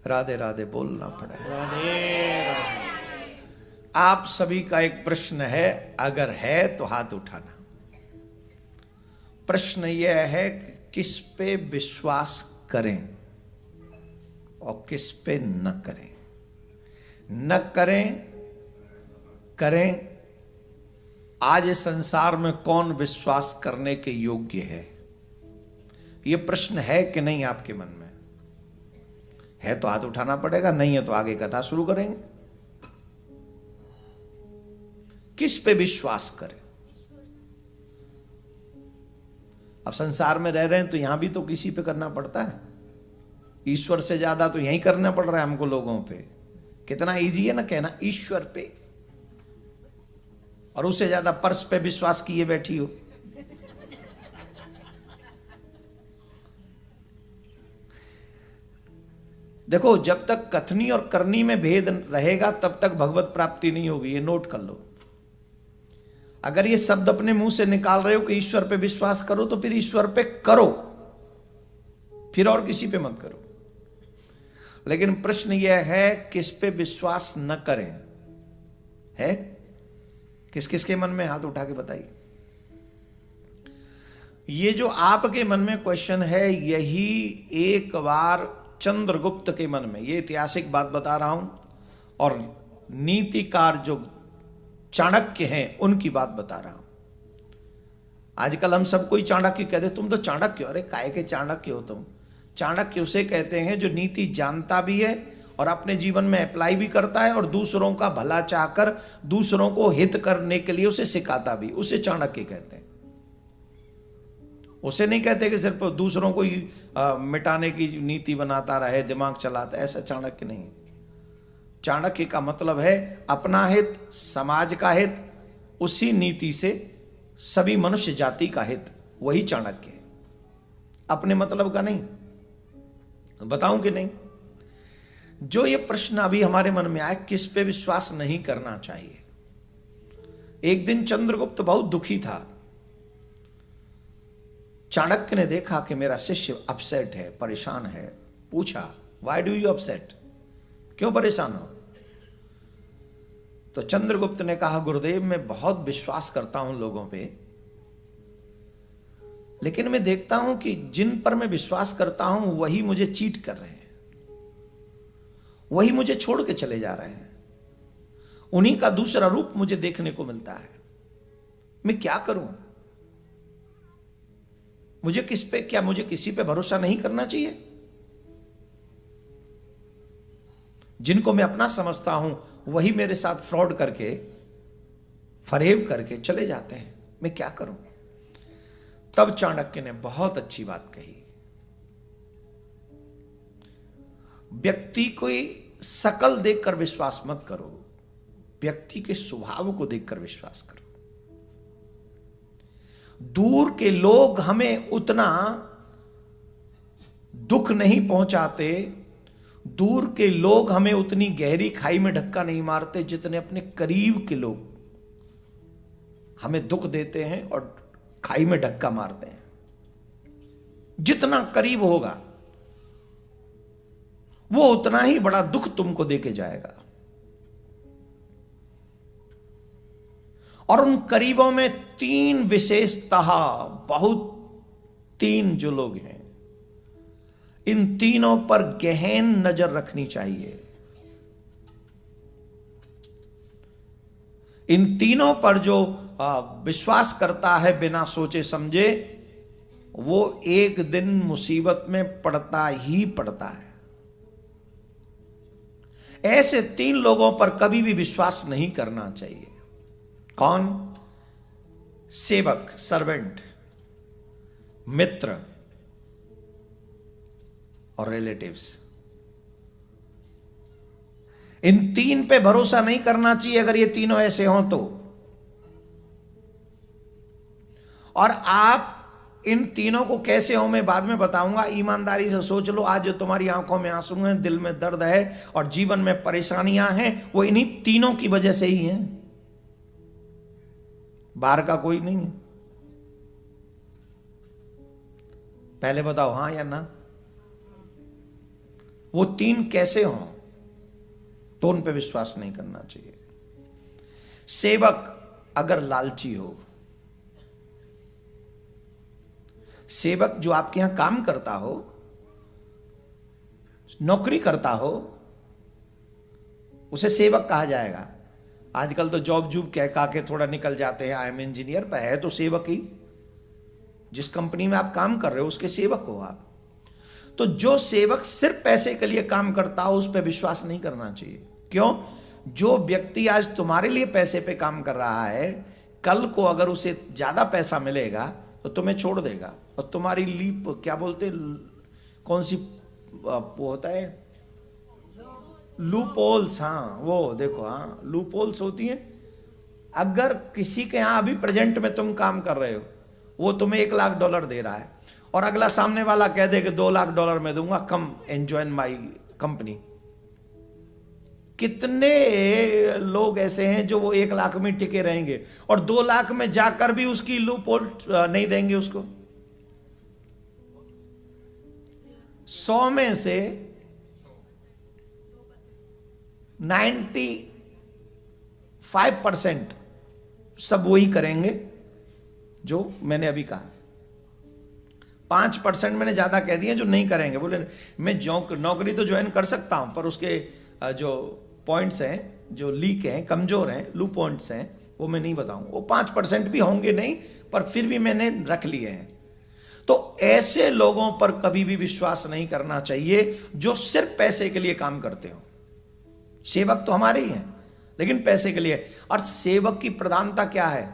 राधे राधे बोलना पड़ेगा। राधे। आप सभी का एक प्रश्न है, अगर है तो हाथ उठाना। प्रश्न यह है कि किस पे विश्वास करें और किस पे न करें। न करें, करें। आज इस संसार में कौन विश्वास करने के योग्य है, यह प्रश्न है कि नहीं आपके मन में? है तो हाथ उठाना पड़ेगा, नहीं है तो आगे कथा शुरू करेंगे। किस पे विश्वास करें? अब संसार में रह रहे हैं तो यहां भी तो किसी पे करना पड़ता है। ईश्वर से ज्यादा तो यहीं करना पड़ रहा है हमको लोगों पे। कितना इजी है ना कहना ईश्वर पे, और उससे ज्यादा पर्स पे विश्वास किए बैठी हो। देखो, जब तक कथनी और करनी में भेद रहेगा तब तक भगवत प्राप्ति नहीं होगी, ये नोट कर लो। अगर ये शब्द अपने मुंह से निकाल रहे हो कि ईश्वर पे विश्वास करो, तो फिर ईश्वर पे करो, फिर और किसी पे मत करो। लेकिन प्रश्न यह है किस पे विश्वास न करें। है किस किस के मन में? हाथ उठा के बताइए। ये जो आपके मन में क्वेश्चन है, यही एक बार चंद्रगुप्त के मन में, ये ऐतिहासिक बात बता रहा हूं, और नीतिकार जो चाणक्य हैं उनकी बात बता रहा हूं। आजकल हम सब कोई चाणक्य कहते, तुम तो चाणक्य हो। अरे काहे के चाणक्य हो तुम? चाणक्य उसे कहते हैं जो नीति जानता भी है और अपने जीवन में अप्लाई भी करता है, और दूसरों का भला चाहकर दूसरों को हित करने के लिए उसे सिखाता भी, उसे चाणक्य कहते हैं। उसे नहीं कहते कि सिर्फ दूसरों को ही मिटाने की नीति बनाता रहे, दिमाग चलाता, ऐसा चाणक्य नहीं। चाणक्य का मतलब है अपना हित, समाज का हित, उसी नीति से सभी मनुष्य जाति का हित, वही चाणक्य है, अपने मतलब का नहीं। बताऊं कि नहीं? जो ये प्रश्न अभी हमारे मन में आया, किस पे विश्वास नहीं करना चाहिए। एक दिन चंद्रगुप्त बहुत दुखी था। चाणक्य ने देखा कि मेरा शिष्य अपसेट है, परेशान है। पूछा, व्हाई डू यू अपसेट? क्यों परेशान हो? तो चंद्रगुप्त ने कहा, गुरुदेव मैं बहुत विश्वास करता हूं लोगों पे, लेकिन मैं देखता हूं कि जिन पर मैं विश्वास करता हूं वही मुझे चीट कर रहे हैं, वही मुझे छोड़ के चले जा रहे हैं, उन्हीं का दूसरा रूप मुझे देखने को मिलता है। मैं क्या करूं? मुझे किस पे, क्या मुझे किसी पे भरोसा नहीं करना चाहिए? जिनको मैं अपना समझता हूं वही मेरे साथ फ्रॉड करके, फरेब करके चले जाते हैं, मैं क्या करूं? तब चाणक्य ने बहुत अच्छी बात कही, व्यक्ति को शकल देखकर विश्वास मत करो, व्यक्ति के स्वभाव को देखकर विश्वास करो। दूर के लोग हमें उतना दुख नहीं पहुंचाते, दूर के लोग हमें उतनी गहरी खाई में धक्का नहीं मारते जितने अपने करीब के लोग हमें दुख देते हैं और खाई में धक्का मारते हैं। जितना करीब होगा वो उतना ही बड़ा दुख तुमको देके जाएगा। और उन करीबों में तीन विशेषता, बहुत तीन जो लोग हैं, इन तीनों पर गहन नजर रखनी चाहिए। इन तीनों पर जो विश्वास करता है बिना सोचे समझे, वो एक दिन मुसीबत में पड़ता ही पड़ता है। ऐसे तीन लोगों पर कभी भी विश्वास नहीं करना चाहिए। कौन? सेवक, सर्वेंट, मित्र और रिलेटिव्स। इन तीन पे भरोसा नहीं करना चाहिए अगर ये तीनों ऐसे हों तो। और आप इन तीनों को कैसे हो मैं बाद में बताऊंगा। ईमानदारी से सोच लो, आज जो तुम्हारी आंखों में आंसू हैं, दिल में दर्द है और जीवन में परेशानियां हैं, वो इन्हीं तीनों की वजह से ही हैं, बाहर का कोई नहीं है। पहले बताओ हां या ना? वो तीन कैसे हों तो उन पे विश्वास नहीं करना चाहिए। सेवक अगर लालची हो, सेवक जो आपके यहां काम करता हो, नौकरी करता हो, उसे सेवक कहा जाएगा। आजकल तो जॉब जूब कह के थोड़ा निकल जाते हैं, आई एम इंजीनियर, पर है तो सेवक ही। जिस कंपनी में आप काम कर रहे हो उसके सेवक हो आप। तो जो सेवक सिर्फ पैसे के लिए काम करता हो उस पर विश्वास नहीं करना चाहिए। क्यों? जो व्यक्ति आज तुम्हारे लिए पैसे पे काम कर रहा है, कल को अगर उसे ज्यादा पैसा मिलेगा तो तुम्हें छोड़ देगा और तुम्हारी लीप, क्या बोलते, कौन सी वो होता है, लूपोल्स, हाँ वो देखो, हाँ लूपोल्स होती हैं। अगर किसी के यहां अभी प्रेजेंट में तुम काम कर रहे हो, वो तुम्हें $1,00,000 दे रहा है और अगला सामने वाला कह दे कि $2,00,000 में दूंगा, कम एंजॉय माई कंपनी। कितने लोग ऐसे हैं जो वो 1,00,000 में टिके रहेंगे और 2,00,000 में जाकर भी उसकी लूपोल नहीं देंगे उसको। 100 में से 95% सब वही करेंगे जो मैंने अभी कहा। 5% मैंने ज्यादा कह दिए जो नहीं करेंगे। बोले मैं नौकरी तो ज्वाइन कर सकता हूं पर उसके जो पॉइंट्स हैं, जो लीक हैं, कमजोर हैं, लू पॉइंट्स हैं, वो मैं नहीं बताऊं। वो 5% भी होंगे नहीं, पर फिर भी मैंने रख लिए हैं। तो ऐसे लोगों पर कभी भी विश्वास नहीं करना चाहिए जो सिर्फ पैसे के लिए काम करते हो। सेवक तो हमारे ही हैं लेकिन पैसे के लिए। और सेवक की प्रधानता क्या है?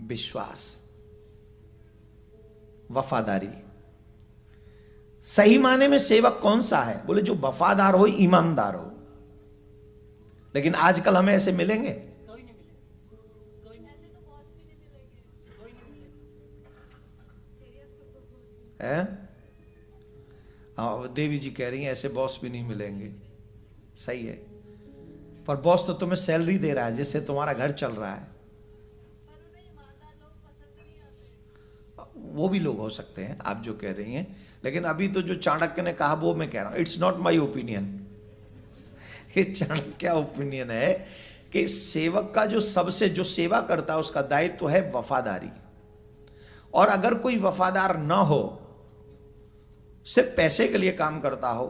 विश्वास, वफादारी। सही माने में सेवक कौन सा है? बोले जो वफादार हो, ईमानदार हो। लेकिन आजकल हमें ऐसे मिलेंगे? है? हाँ, देवी जी कह रही हैं ऐसे बॉस भी नहीं मिलेंगे। सही है, पर बॉस तो तुम्हें सैलरी दे रहा है जिससे तुम्हारा घर चल रहा है। वो भी लोग हो सकते हैं आप जो कह रही हैं, लेकिन अभी तो जो चाणक्य ने कहा वो मैं कह रहा हूं। It's not my opinion. ये चाणक्य ओपिनियन है कि सेवक का जो सबसे जो सेवा करता है उसका दायित्व है वफादारी। और अगर कोई वफादार ना हो, सिर्फ पैसे के लिए काम करता हो,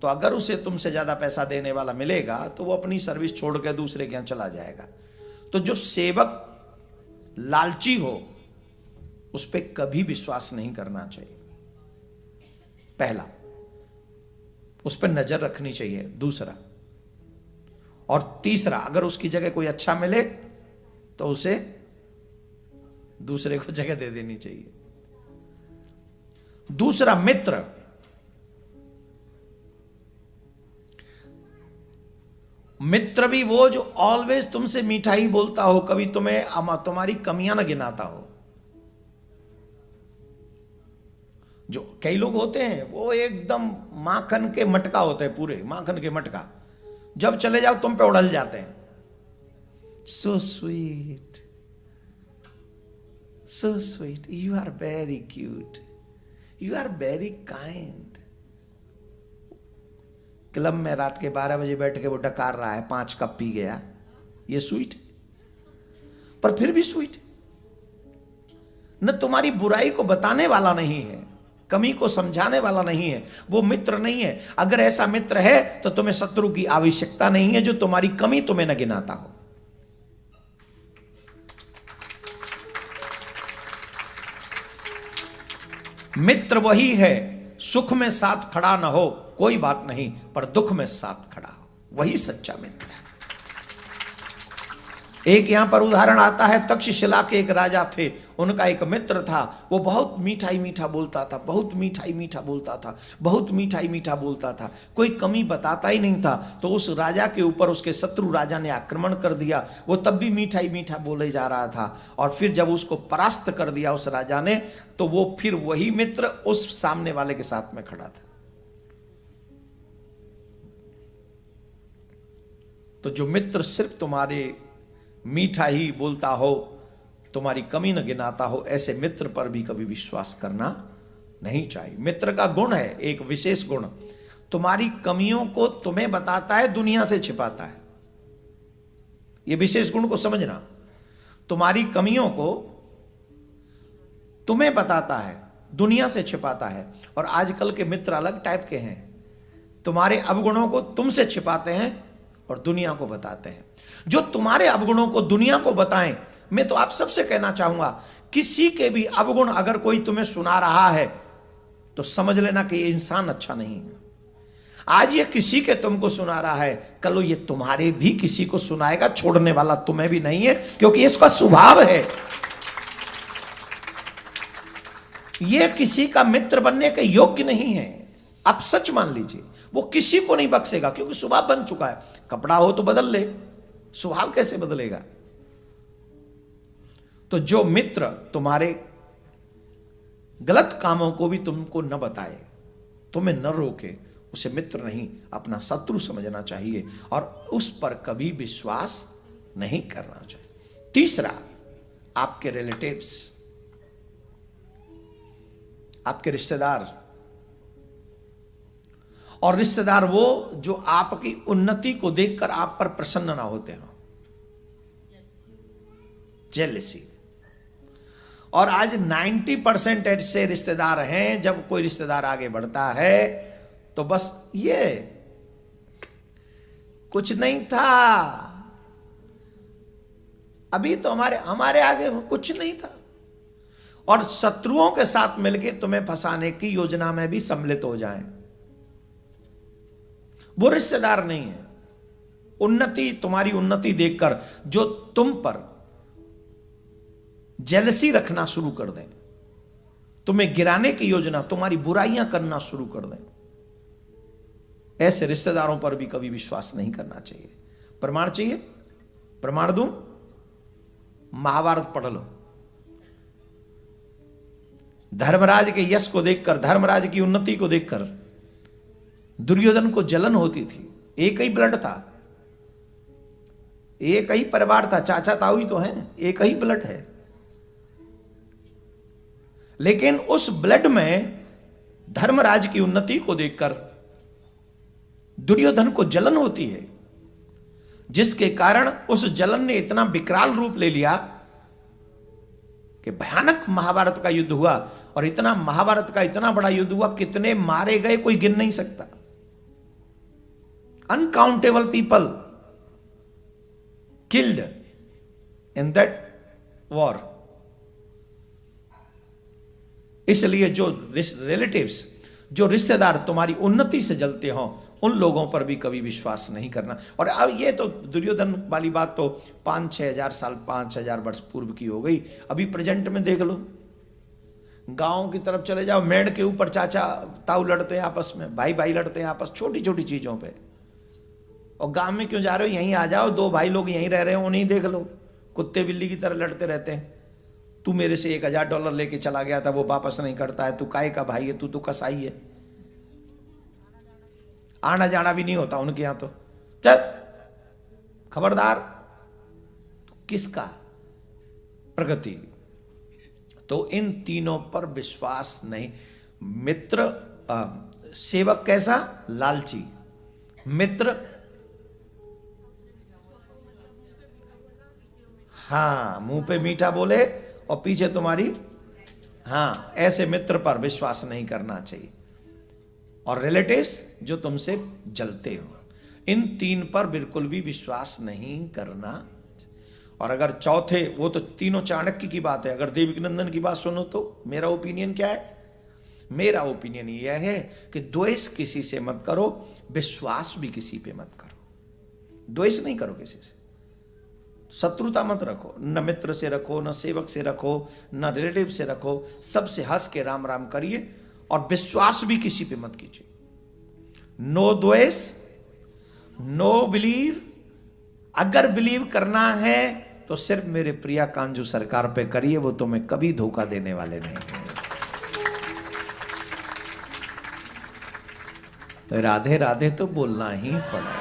तो अगर उसे तुमसे ज्यादा पैसा देने वाला मिलेगा तो वो अपनी सर्विस छोड़ के दूसरे के यहां चला जाएगा। तो जो सेवक लालची हो उस पर कभी विश्वास नहीं करना चाहिए। पहला, उस पर नजर रखनी चाहिए। दूसरा और तीसरा, अगर उसकी जगह कोई अच्छा मिले तो उसे दूसरे को जगह दे देनी चाहिए। दूसरा, मित्र। मित्र भी वो जो ऑलवेज तुमसे मीठा ही बोलता हो, कभी तुम्हारी कमियां ना गिनाता हो। जो कई लोग होते हैं वो एकदम माखन के मटका होते हैं, पूरे माखन के मटका, जब चले जाओ तुम पे उड़ल जाते हैं। So sweet, so sweet, you are very cute, you are very kind. Club में रात के 12 बजे बैठ के वो डकार रहा है, 5 कप पी गया, ये स्वीट? पर फिर भी स्वीट। न तुम्हारी बुराई को बताने वाला नहीं है, कमी को समझाने वाला नहीं है, वो मित्र नहीं है। अगर ऐसा मित्र है तो तुम्हें शत्रु की आवश्यकता नहीं है जो तुम्हारी कमी तुम्हें न गिनाता हो। मित्र वही है, सुख में साथ खड़ा ना हो कोई बात नहीं, पर दुख में साथ खड़ा हो, वही सच्चा मित्र है। एक यहां पर उदाहरण आता है, तक्षशिला के एक राजा थे, उनका एक मित्र था, वो बहुत मीठा ही मीठा बोलता था, बहुत मीठा ही मीठा बोलता था, बहुत मीठा ही मीठा बोलता था, कोई कमी बताता ही नहीं था। तो उस राजा के ऊपर उसके शत्रु राजा ने आक्रमण कर दिया, वो तब भी मीठा ही मीठा बोले जा रहा था। और फिर जब उसको परास्त कर दिया उस राजा ने, तो वो फिर वही मित्र उस सामने वाले के साथ में खड़ा था। तो जो मित्र सिर्फ तुम्हारे मीठा ही बोलता हो, तुम्हारी कमी न गिनाता हो, ऐसे मित्र पर भी कभी विश्वास करना नहीं चाहिए। मित्र का गुण है, एक विशेष गुण, तुम्हारी कमियों को तुम्हें बताता है, दुनिया से छिपाता है। यह विशेष गुण को समझना। तुम्हारी कमियों को तुम्हें बताता है, दुनिया से छिपाता है। और आजकल के मित्र अलग टाइप के हैं, तुम्हारे अवगुणों को तुमसे छिपाते हैं और दुनिया को बताते हैं। जो तुम्हारे अवगुणों को दुनिया को बताएं, मैं तो आप सबसे कहना चाहूंगा, किसी के भी अवगुण अगर कोई तुम्हें सुना रहा है तो समझ लेना कि ये इंसान अच्छा नहीं है। आज ये किसी के तुमको सुना रहा है, कल ये तुम्हारे भी किसी को सुनाएगा, छोड़ने वाला तुम्हें भी नहीं है, क्योंकि इसका स्वभाव है। ये किसी का मित्र बनने के योग्य नहीं है। आप सच मान लीजिए, वो किसी को नहीं बख्शेगा, क्योंकि स्वभाव बन चुका है। कपड़ा हो तो बदल ले, स्वभाव कैसे बदलेगा? तो जो मित्र तुम्हारे गलत कामों को भी तुमको न बताए, तुम्हें न रोके, उसे मित्र नहीं अपना शत्रु समझना चाहिए और उस पर कभी विश्वास नहीं करना चाहिए। तीसरा, आपके रिलेटिव्स, आपके रिश्तेदार। और रिश्तेदार वो जो आपकी उन्नति को देखकर आप पर प्रसन्न ना होते हो, जेलसी। और आज 90% ऐसे रिश्तेदार हैं, जब कोई रिश्तेदार आगे बढ़ता है तो बस ये कुछ नहीं था, अभी तो हमारे आगे कुछ नहीं था। और शत्रुओं के साथ मिलकर तुम्हें फंसाने की योजना में भी सम्मिलित हो जाएं। वो रिश्तेदार नहीं है। उन्नति, तुम्हारी उन्नति देखकर जो तुम पर जेलसी रखना शुरू कर दें, तुम्हें गिराने की योजना, तुम्हारी बुराइयां करना शुरू कर दें, ऐसे रिश्तेदारों पर भी कभी विश्वास नहीं करना चाहिए। प्रमाण चाहिए? प्रमाण दूं? महाभारत पढ़ लो। धर्मराज के यश को देखकर, धर्मराज की उन्नति को देखकर दुर्योधन को जलन होती थी। एक ही ब्लड था, एक ही परिवार था, चाचा ताऊ ही तो हैं, एक ही ब्लड है। लेकिन उस ब्लड में धर्मराज की उन्नति को देखकर दुर्योधन को जलन होती है, जिसके कारण उस जलन ने इतना विकराल रूप ले लिया कि भयानक महाभारत का युद्ध हुआ। और इतना महाभारत का इतना बड़ा युद्ध हुआ, कितने मारे गए कोई गिन नहीं सकता। Uncountable people killed in that war. इसलिए जो रिलेटिव्स, जो रिश्तेदार तुम्हारी उन्नति से जलते हो, उन लोगों पर भी कभी विश्वास नहीं करना। और अब ये तो दुर्योधन वाली बात तो 5-6 हजार साल, 5,000 वर्ष पूर्व की हो गई। अभी प्रेजेंट में देख लो, गांव की तरफ चले जाओ, मेड़ के ऊपर चाचा ताऊ लड़ते हैं आपस में, भाई भाई लड़ते हैं आपस, छोटी छोटी चीजों पे। और गांव में क्यों जा रहे हो, यहीं आ जाओ, 2 भाई लोग यहीं रह रहे हो, उन्हीं देख लो, कुत्ते बिल्ली की तरह लड़ते रहते हैं। तू मेरे से $1,000 लेके चला गया था, वो वापस नहीं करता है, तू काय का भाई है, तू तो कसाई है। आना जाना भी नहीं होता उनके यहां तो। चल खबरदार। तो किसका प्रगति? तो इन तीनों पर विश्वास नहीं। मित्र, सेवक कैसा? लालची। मित्र, हाँ, मुंह पे मीठा बोले और पीछे तुम्हारी, हाँ, ऐसे मित्र पर विश्वास नहीं करना चाहिए। और रिलेटिव्स जो तुमसे जलते हो, इन 3 पर बिल्कुल भी विश्वास नहीं करना। और अगर चौथे, वो तो तीनों चाणक्य की बात है। अगर देवकीनंदन की बात सुनो तो मेरा ओपिनियन क्या है? मेरा ओपिनियन यह है कि द्वेष किसी से मत करो, विश्वास भी किसी पे मत करो। द्वेष नहीं करो किसी से, शत्रुता मत रखो, न मित्र से रखो, न सेवक से रखो, न रिलेटिव से रखो। सबसे हंस के राम राम करिए और विश्वास भी किसी पे मत कीजिए। नो द्वेष, नो बिलीव। अगर बिलीव करना है तो सिर्फ मेरे प्रिया कांजू सरकार पे करिए, वो तुम्हें कभी धोखा देने वाले नहीं। राधे राधे तो बोलना ही पड़ा।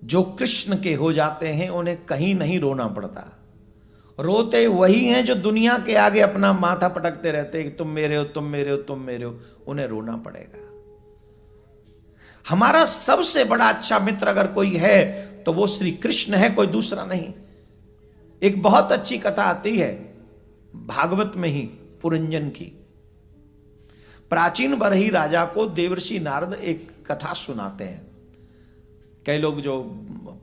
जो कृष्ण के हो जाते हैं उन्हें कहीं नहीं रोना पड़ता, रोते वही हैं जो दुनिया के आगे अपना माथा पटकते रहते हैं कि तुम मेरे हो, तुम मेरे हो, तुम मेरे हो। उन्हें रोना पड़ेगा। हमारा सबसे बड़ा अच्छा मित्र अगर कोई है तो वो श्री कृष्ण है, कोई दूसरा नहीं। एक बहुत अच्छी कथा आती है भागवत में ही, पुरंजन की। प्राचीन बरही राजा को देवर्षि नारद एक कथा सुनाते हैं। कई लोग जो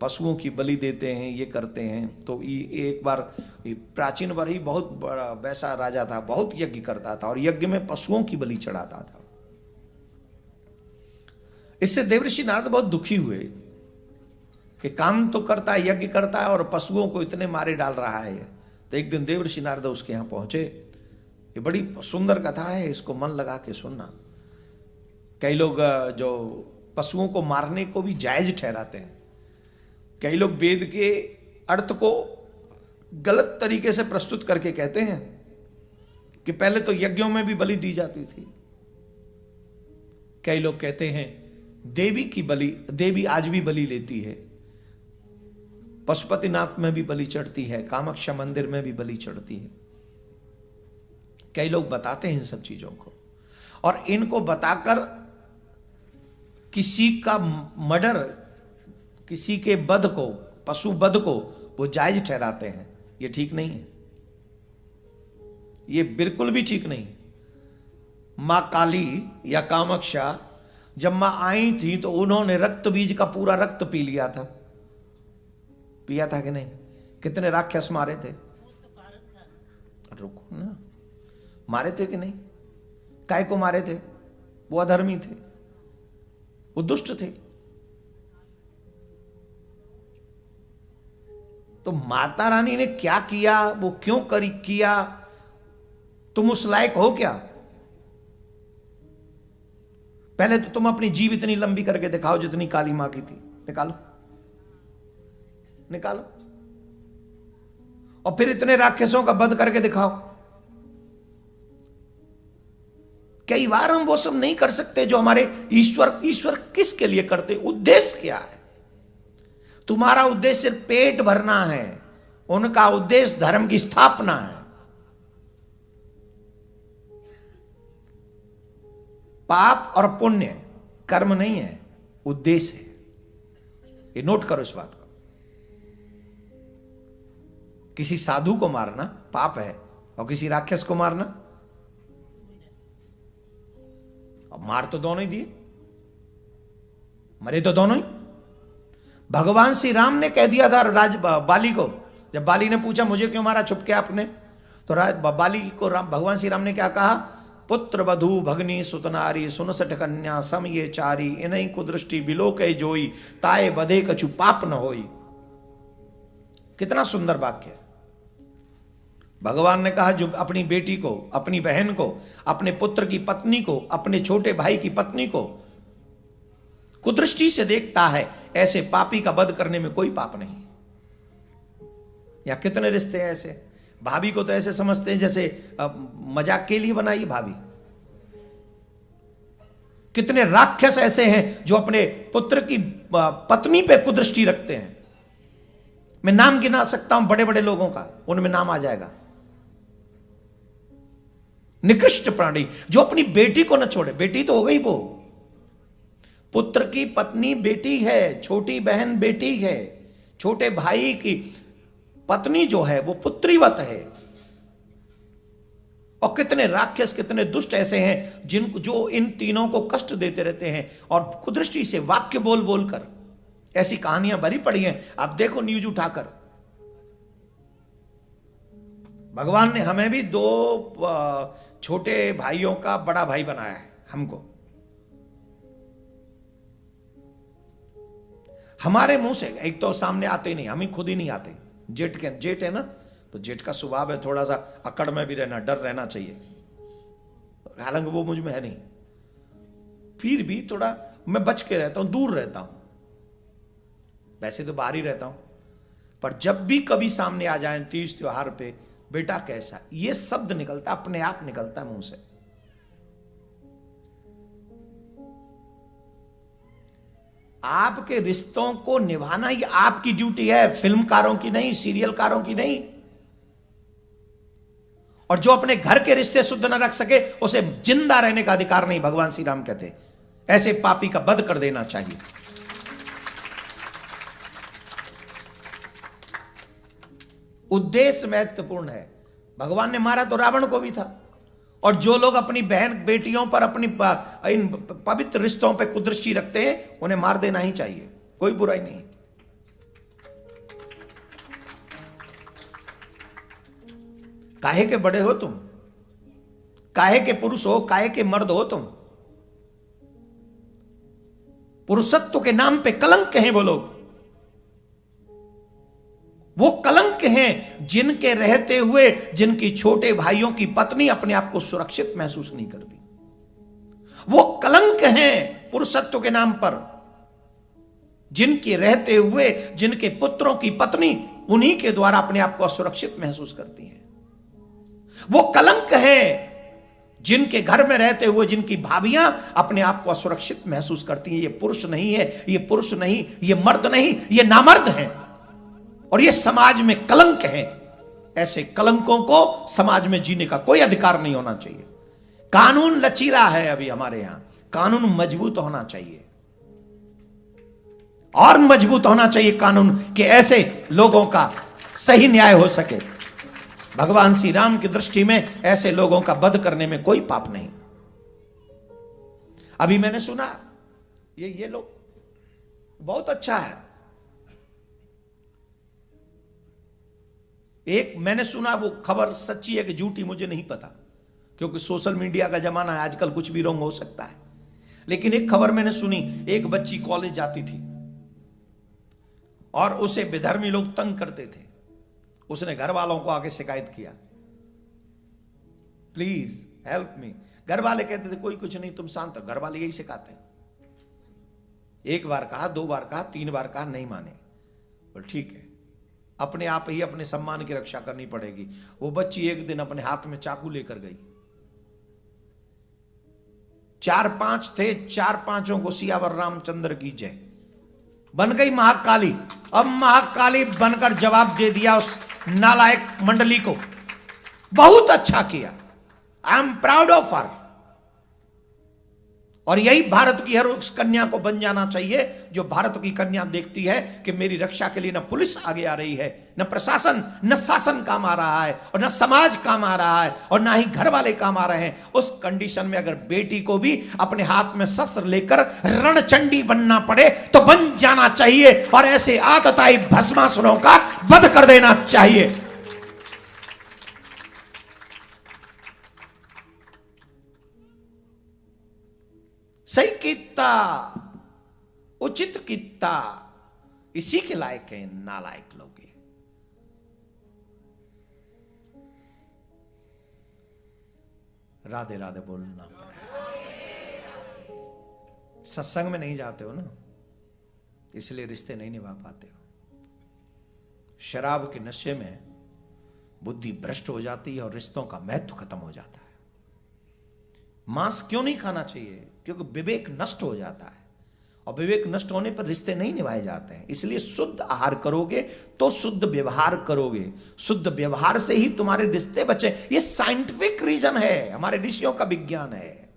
पशुओं की बलि देते हैं, ये करते हैं, तो एक बार प्राचीन बरही बहुत बड़ा वैसा राजा था, बहुत यज्ञ करता था और यज्ञ में पशुओं की बलि चढ़ाता था। इससे देवर्षि नारद बहुत दुखी हुए कि काम तो करता है, यज्ञ करता है और पशुओं को इतने मारे डाल रहा है। तो एक दिन देवर्षि नारद उसके यहां पहुंचे। ये बड़ी सुंदर कथा है, इसको मन लगा के सुनना। कई लोग जो पशुओं को मारने को भी जायज ठहराते हैं। कई लोग वेद के अर्थ को गलत तरीके से प्रस्तुत करके कहते हैं कि पहले तो यज्ञों में भी बलि दी जाती थी। कई लोग कहते हैं देवी की बलि, देवी आज भी बलि लेती है, पशुपतिनाथ में भी बलि चढ़ती है, कामाख्या मंदिर में भी बलि चढ़ती है। कई लोग बताते हैं इन सब चीजों को, और इनको बताकर किसी का मर्डर, किसी के वध को, पशु वध को वो जायज ठहराते हैं। ये ठीक नहीं है, ये बिल्कुल भी ठीक नहीं। मां काली या कामाख्या जब मां आई थी तो उन्होंने रक्त बीज का पूरा रक्त पी लिया था। पिया था कि नहीं? कितने राक्षस मारे थे? रुको ना, मारे थे कि नहीं? काय को मारे थे? वो अधर्मी थे, वो दुष्ट थे। तो माता रानी ने क्या किया, वो क्यों किया, तुम उस लायक हो क्या? पहले तो तुम अपनी जीभ इतनी लंबी करके दिखाओ जितनी काली मां की थी। निकालो निकालो, और फिर इतने राक्षसों का वध करके दिखाओ। कई बार हम वो सब नहीं कर सकते जो हमारे ईश्वर किसके लिए करते, उद्देश्य क्या है? तुम्हारा उद्देश्य सिर्फ पेट भरना है, उनका उद्देश्य धर्म की स्थापना है। पाप और पुण्य कर्म नहीं है, उद्देश्य है। ये नोट करो इस बात को। किसी साधु को मारना पाप है और किसी राक्षस को मारना, अब मार तो दोनों ही दिए, मरे तो दोनों ही। भगवान श्री राम ने कह दिया था बाली को, जब बाली ने पूछा मुझे क्यों मारा छुप के आपने, तो बाली को भगवान श्री राम ने क्या कहा? पुत्र वधु भगनी सुतनारी सुन सठ कन्या सम ये चारी, इन्हीं कुदृष्टि बिलोके जोई, ताए बधे कछु पाप न होई। कितना सुंदर वाक्य है। भगवान ने कहा जो अपनी बेटी को, अपनी बहन को, अपने पुत्र की पत्नी को, अपने छोटे भाई की पत्नी को कुदृष्टि से देखता है, ऐसे पापी का वध करने में कोई पाप नहीं। या कितने रिश्ते हैं ऐसे, भाभी को तो ऐसे समझते हैं जैसे मजाक के लिए बनाई भाभी। कितने राक्षस ऐसे हैं जो अपने पुत्र की पत्नी पे कुदृष्टि रखते हैं। मैं नाम गिना सकता हूं बड़े बड़े लोगों का, उनमें नाम आ जाएगा। निकृष्ट प्राणी जो अपनी बेटी को न छोड़े, बेटी तो हो गई वो, पुत्र की पत्नी बेटी है, छोटी बहन बेटी है, छोटे भाई की पत्नी जो है वो पुत्रीवत है। और कितने राक्षस, कितने दुष्ट ऐसे हैं जो इन तीनों को कष्ट देते रहते हैं और कुदृष्टि से वाक्य बोल बोलकर। ऐसी कहानियां भरी पड़ी हैं, आप देखो न्यूज उठाकर। भगवान ने हमें भी दो छोटे भाइयों का बड़ा भाई बनाया है हमको। हमारे मुंह से एक तो सामने आते ही नहीं, हम ही खुद ही नहीं आते। जेठ है ना, तो जेठ का स्वभाव है थोड़ा सा अकड़ में भी रहना, डर रहना चाहिए। हालांकि वो मुझ में है नहीं, फिर भी थोड़ा मैं बच के रहता हूं, दूर रहता हूं। वैसे तो बाहर ही रहता हूं, पर जब भी कभी सामने आ जाए तीज त्योहार पे, बेटा कैसा, ये शब्द निकलता, अपने आप निकलता है मुंह से। आपके रिश्तों को निभाना ये आपकी ड्यूटी है, फिल्मकारों की नहीं, सीरियलकारों की नहीं। और जो अपने घर के रिश्ते शुद्ध न रख सके उसे जिंदा रहने का अधिकार नहीं, भगवान श्री राम कहते। ऐसे पापी का वध कर देना चाहिए। उद्देश्य महत्वपूर्ण है। भगवान ने मारा तो रावण को भी था, और जो लोग अपनी बहन बेटियों पर, अपनी इन पवित्र रिश्तों पर कुदृष्टि रखते हैं, उन्हें मार देना ही चाहिए, कोई बुराई नहीं। काहे के बड़े हो तुम, काहे के पुरुष हो, काहे के मर्द हो तुम? पुरुषत्व के नाम पे कलंक हैं वो लोग। वो कलंक हैं जिनके रहते हुए जिनकी छोटे भाइयों की पत्नी अपने आप को सुरक्षित महसूस नहीं करती। वो कलंक हैं पुरुषत्व के नाम पर, जिनके रहते हुए जिनके पुत्रों की पत्नी उन्हीं के द्वारा अपने आप को असुरक्षित महसूस करती हैं। वो कलंक हैं जिनके घर में रहते हुए जिनकी भाभियां अपने आप को असुरक्षित महसूस करती हैं। ये पुरुष नहीं है, ये पुरुष नहीं, ये मर्द नहीं, ये नामर्द हैं, और ये समाज में कलंक है। ऐसे कलंकों को समाज में जीने का कोई अधिकार नहीं होना चाहिए। कानून लचीला है अभी हमारे यहां, कानून मजबूत होना चाहिए, और मजबूत होना चाहिए कानून, कि ऐसे लोगों का सही न्याय हो सके। भगवान श्री राम की दृष्टि में ऐसे लोगों का वध करने में कोई पाप नहीं। अभी मैंने सुना ये लोग बहुत अच्छा है। एक मैंने सुना, वो खबर सच्ची है कि झूठी मुझे नहीं पता, क्योंकि सोशल मीडिया का जमाना है, आजकल कुछ भी रॉन्ग हो सकता है। लेकिन एक खबर मैंने सुनी, एक बच्ची कॉलेज जाती थी और उसे विधर्मी लोग तंग करते थे। उसने घर वालों को आगे शिकायत किया, प्लीज हेल्प मी। घर वाले कहते थे कोई कुछ नहीं, तुम शांत हो। घर वाले यही सिखाते हैं। एक बार कहा, 2 बार कहा, 3 बार कहा, नहीं माने। और ठीक है, अपने आप ही अपने सम्मान की रक्षा करनी पड़ेगी। वो बच्ची एक दिन अपने हाथ में चाकू लेकर गई। 4-5 थे, 4-5 को सियावर रामचंद्र की जय, बन गई महाकाली। अब महाकाली बनकर जवाब दे दिया उस नालायक मंडली को। बहुत अच्छा किया, I am proud of her. और यही भारत की हर उस कन्या को बन जाना चाहिए, जो भारत की कन्या देखती है कि मेरी रक्षा के लिए न पुलिस आगे आ रही है, न प्रशासन, न शासन काम आ रहा है, और न समाज काम आ रहा है, और न ही घर वाले काम आ रहे हैं। उस कंडीशन में अगर बेटी को भी अपने हाथ में शस्त्र लेकर रणचंडी बनना पड़े तो बन जाना चाहिए, और ऐसे आतताई भस्मासुरों का वध कर देना चाहिए। सही कितना, उचित कितना, इसी के लायक है नालायक लोग। राधे राधे बोलना पड़ेगा। सत्संग में नहीं जाते हो ना, इसलिए रिश्ते नहीं निभा पाते हो। शराब के नशे में बुद्धि भ्रष्ट हो जाती है और रिश्तों का महत्व खत्म हो जाता है। मांस क्यों नहीं खाना चाहिए? क्योंकि विवेक नष्ट हो जाता है, और विवेक नष्ट होने पर रिश्ते नहीं निभाए जाते हैं। इसलिए शुद्ध आहार करोगे तो शुद्ध व्यवहार करोगे, शुद्ध व्यवहार से ही तुम्हारे रिश्ते बचे। ये साइंटिफिक रीजन है, हमारे ऋषियों का विज्ञान है।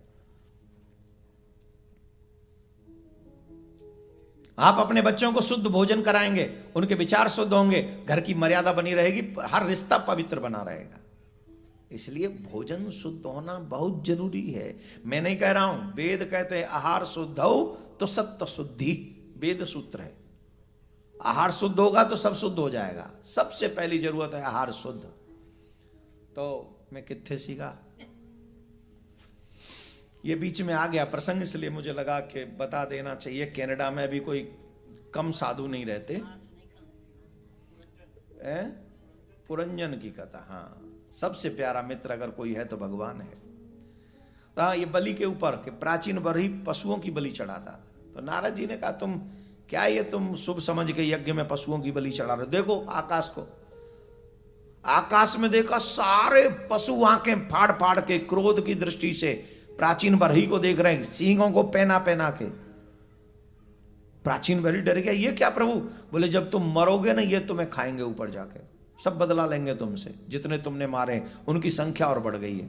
आप अपने बच्चों को शुद्ध भोजन कराएंगे, उनके विचार शुद्ध होंगे, घर की मर्यादा बनी रहेगी, हर रिश्ता पवित्र बना रहेगा। इसलिए भोजन शुद्ध होना बहुत जरूरी है। मैं नहीं कह रहा हूं, वेद कहते हैं आहार शुद्ध हो तो सत्य शुद्धि, वेद सूत्र है। आहार शुद्ध होगा तो सब शुद्ध हो जाएगा। सबसे पहली जरूरत है आहार शुद्ध। तो मैं कित्थे सीखा, ये बीच में आ गया प्रसंग, इसलिए मुझे लगा कि बता देना चाहिए। कनाडा में भी कोई कम साधु नहीं रहते। पुरंजन की कथा, हाँ, सबसे प्यारा मित्र अगर कोई है तो भगवान है। तो ये बलि के ऊपर के प्राचीन बरही पशुओं की बलि चढ़ाता था। तो नारद जी ने कहा, तुम क्या ये तुम शुभ समझ के यज्ञ में पशुओं की बलि चढ़ा रहे हो? देखो आकाश को, आकाश में देखा सारे पशु आंखें फाड़ फाड़ के क्रोध की दृष्टि से प्राचीन बरही को देख रहे हैं, सींगों को पहना पहना के। प्राचीन बरही डर गया, ये क्या प्रभु? बोले जब तुम मरोगे ना, ये तुम्हें खाएंगे ऊपर जाके। सब बदला लेंगे तुमसे, जितने तुमने मारे उनकी संख्या और बढ़ गई है।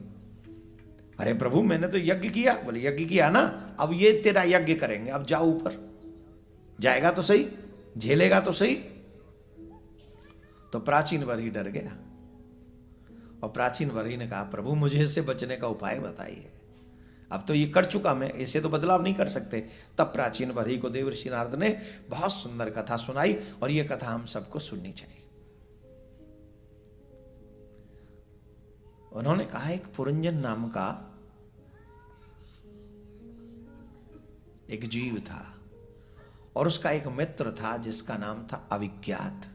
अरे प्रभु मैंने तो यज्ञ किया। बोले यज्ञ किया ना, अब ये तेरा यज्ञ करेंगे, अब जाओ ऊपर। जाएगा तो सही, झेलेगा तो सही। तो प्राचीन वरी डर गया और प्राचीन वरी ने कहा प्रभु मुझे इससे बचने का उपाय बताइए, अब तो ये कर चुका मैं, इसे तो बदलाव नहीं कर सकते। तब प्राचीन वरी को देवर्षि नारद ने बहुत सुंदर कथा सुनाई और ये कथा हम सबको सुननी चाहिए। उन्होंने कहा एक पुरंजन नाम का एक जीव था और उसका एक मित्र था जिसका नाम था अविज्ञात।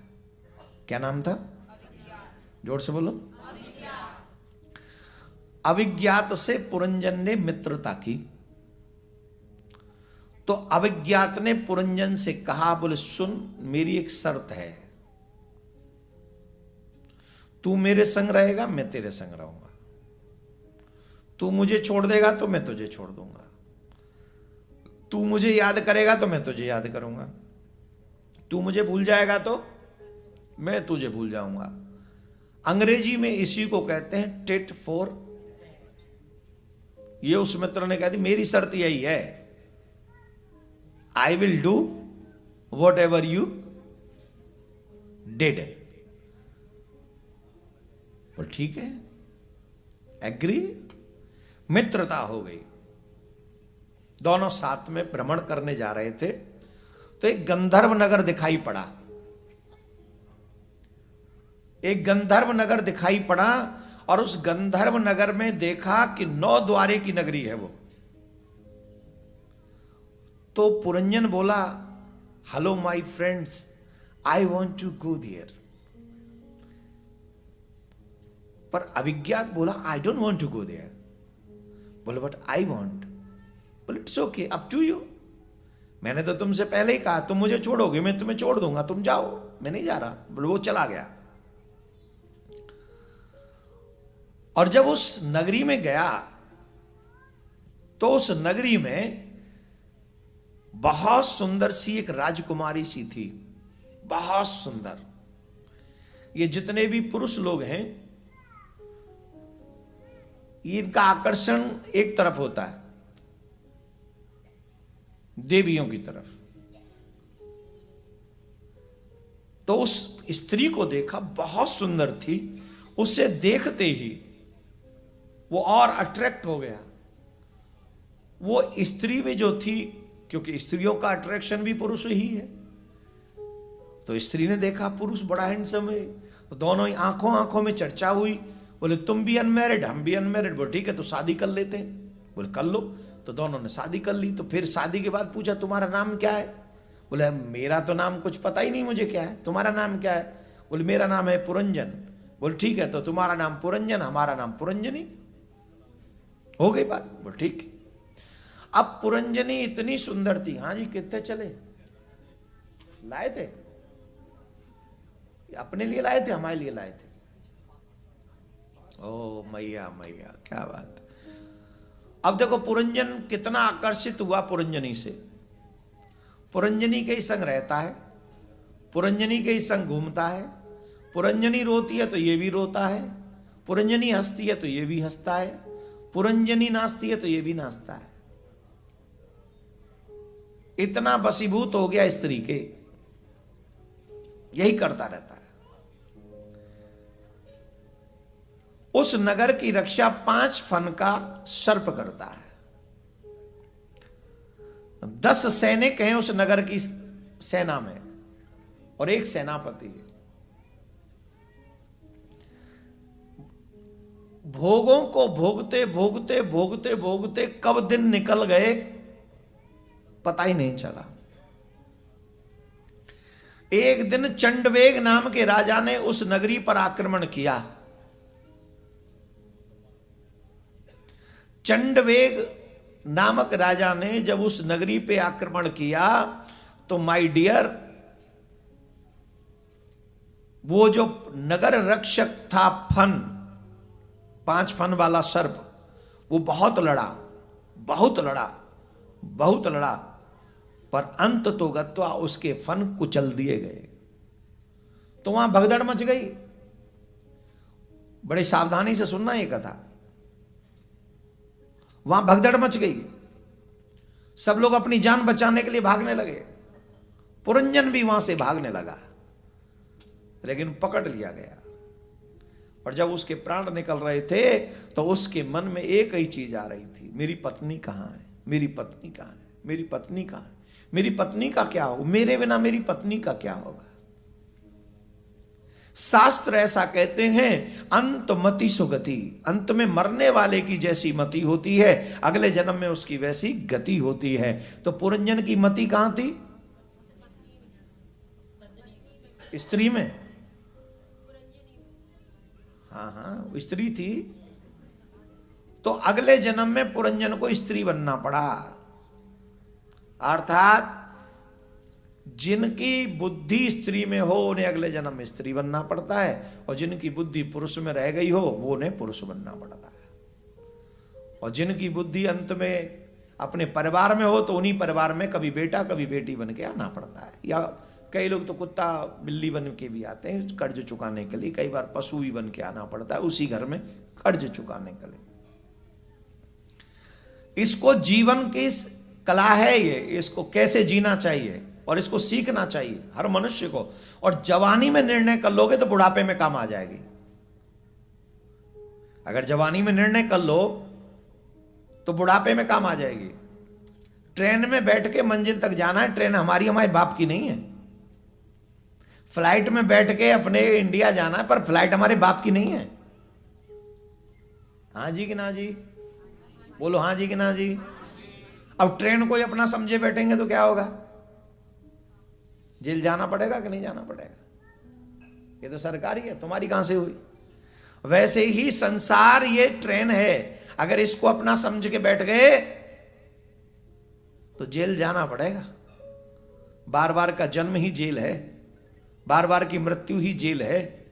क्या नाम था? जोर से बोलो। अविज्ञात से पुरंजन ने मित्रता की। तो अविज्ञात ने पुरंजन से कहा, बोले सुन मेरी एक शर्त है, तू मेरे संग रहेगा मैं तेरे संग रहूंगा, तू मुझे छोड़ देगा तो मैं तुझे छोड़ दूंगा, तू मुझे याद करेगा तो मैं तुझे याद करूंगा, तू मुझे भूल जाएगा तो मैं तुझे भूल जाऊंगा। अंग्रेजी में इसी को कहते हैं टिट फॉर। ये उस मित्र ने कहा थी मेरी शर्त यही है, I will do what ever you did. बोल ठीक है, एग्री। मित्रता हो गई। दोनों साथ में भ्रमण करने जा रहे थे तो एक गंधर्व नगर दिखाई पड़ा। एक गंधर्व नगर दिखाई पड़ा और उस गंधर्व नगर में देखा कि 9 द्वारे की नगरी है वो। तो पुरंजन बोला hello my friends, I want to go there. पर अविज्ञात बोला I don't want to go there. बोले बट आई वांट। बोले it's okay, up to you. मैंने तो तुमसे पहले ही कहा तुम मुझे छोड़ोगे मैं तुम्हें छोड़ दूंगा, तुम जाओ, मैं नहीं जा रहा। बोले वो चला गया। और जब उस नगरी में गया तो उस नगरी में बहुत सुंदर सी एक राजकुमारी सी थी, बहुत सुंदर। ये जितने भी पुरुष लोग हैं इनका आकर्षण एक तरफ होता है, देवियों की तरफ। तो उस स्त्री को देखा, बहुत सुंदर थी। उसे देखते ही वो और अट्रैक्ट हो गया। वो स्त्री में जो थी, क्योंकि स्त्रियों का अट्रैक्शन भी पुरुष ही है, तो स्त्री ने देखा पुरुष बड़ा हैंडसम है, तो दोनों ही आंखों आंखों में चर्चा हुई। बोले तुम भी अनमैरिड हम भी अनमैरिड। बोले ठीक है तो शादी कर लेते हैं। बोले कर लो। तो दोनों ने शादी कर ली। तो फिर शादी के बाद पूछा तुम्हारा नाम क्या है? बोले मेरा तो नाम कुछ पता ही नहीं मुझे क्या है, तुम्हारा नाम क्या है? बोले मेरा नाम है पुरंजन। बोले ठीक है तो तुम्हारा नाम पुरंजन हमारा नाम पुरंजनी। हो गई बात। बोले ठीक। अब पुरंजनी इतनी सुंदर थी। हाँ जी कितने चले लाए थे? अपने लिए लाए थे हमारे लिए लाए थे? ओ मैया मैया क्या बात। अब देखो पुरंजन कितना आकर्षित हुआ पुरंजनी से। पुरंजनी के ही संग रहता है, पुरंजनी के ही संग घूमता है। पुरंजनी रोती है तो ये भी रोता है, पुरंजनी हंसती है तो ये भी हंसता है, पुरंजनी नाचती है तो ये भी नाचता है। इतना बसीभूत हो गया स्त्री के, यही करता रहता है। उस नगर की रक्षा 5 फन का सर्प करता है। 10 सैनिक हैं उस नगर की सेना में और एक सेनापति है। भोगों को भोगते भोगते भोगते भोगते कब दिन निकल गए पता ही नहीं चला। एक दिन चंडवेग नाम के राजा ने उस नगरी पर आक्रमण किया। चंडवेग नामक राजा ने जब उस नगरी पे आक्रमण किया तो माय डियर वो जो नगर रक्षक था फन, 5 फन वाला सर्प, वो बहुत लड़ा बहुत लड़ा बहुत लड़ा, पर अंत तो गत्वा उसके फन कुचल दिए गए। तो वहां भगदड़ मच गई। बड़े सावधानी से सुनना ये कथा। वहां भगदड़ मच गई, सब लोग अपनी जान बचाने के लिए भागने लगे। पुरंजन भी वहां से भागने लगा, लेकिन पकड़ लिया गया। और जब उसके प्राण निकल रहे थे तो उसके मन में एक ही चीज आ रही थी, मेरी पत्नी कहां है, मेरी पत्नी कहां है, मेरी पत्नी कहां है, मेरी पत्नी का क्या होगा, मेरे बिना मेरी पत्नी का क्या होगा। शास्त्र ऐसा कहते हैं, अंत मति सुगति, अंत में मरने वाले की जैसी मति होती है, अगले जन्म में उसकी वैसी गति होती है। तो पुरंजन की मति कहां थी? स्त्री में। हाँ हाँ, स्त्री थी। तो अगले जन्म में पुरंजन को स्त्री बनना पड़ा। अर्थात जिनकी बुद्धि स्त्री में हो उन्हें अगले जन्म में स्त्री बनना पड़ता है, और जिनकी बुद्धि पुरुष में रह गई हो वो उन्हें पुरुष बनना पड़ता है। और जिनकी बुद्धि अंत में अपने परिवार में हो तो उन्हीं परिवार में कभी बेटा कभी बेटी बन के आना पड़ता है। या कई लोग तो कुत्ता बिल्ली बन के भी आते हैं कर्ज चुकाने के लिए, कई बार पशु भी बन के आना पड़ता है उसी घर में कर्ज चुकाने के लिए। इसको जीवन की कला है ये, इसको कैसे जीना चाहिए और इसको सीखना चाहिए हर मनुष्य को। और जवानी में निर्णय कर लोगे तो बुढ़ापे में काम आ जाएगी। अगर जवानी में निर्णय कर लो तो बुढ़ापे में काम आ जाएगी। ट्रेन में बैठ के मंजिल तक जाना है, ट्रेन हमारे बाप की नहीं है। फ्लाइट में बैठ के अपने इंडिया जाना है, पर फ्लाइट हमारे बाप की नहीं है। हाँ जी कि ना जी? बोलो हाँ जी कि ना जी? अब ट्रेन कोई अपना समझे बैठेंगे तो क्या होगा? जेल जाना पड़ेगा कि नहीं जाना पड़ेगा? ये तो सरकारी है, तुम्हारी कहां से हुई? वैसे ही संसार ये ट्रेन है, अगर इसको अपना समझ के बैठ गए तो जेल जाना पड़ेगा। बार बार का जन्म ही जेल है, बार बार की मृत्यु ही जेल है,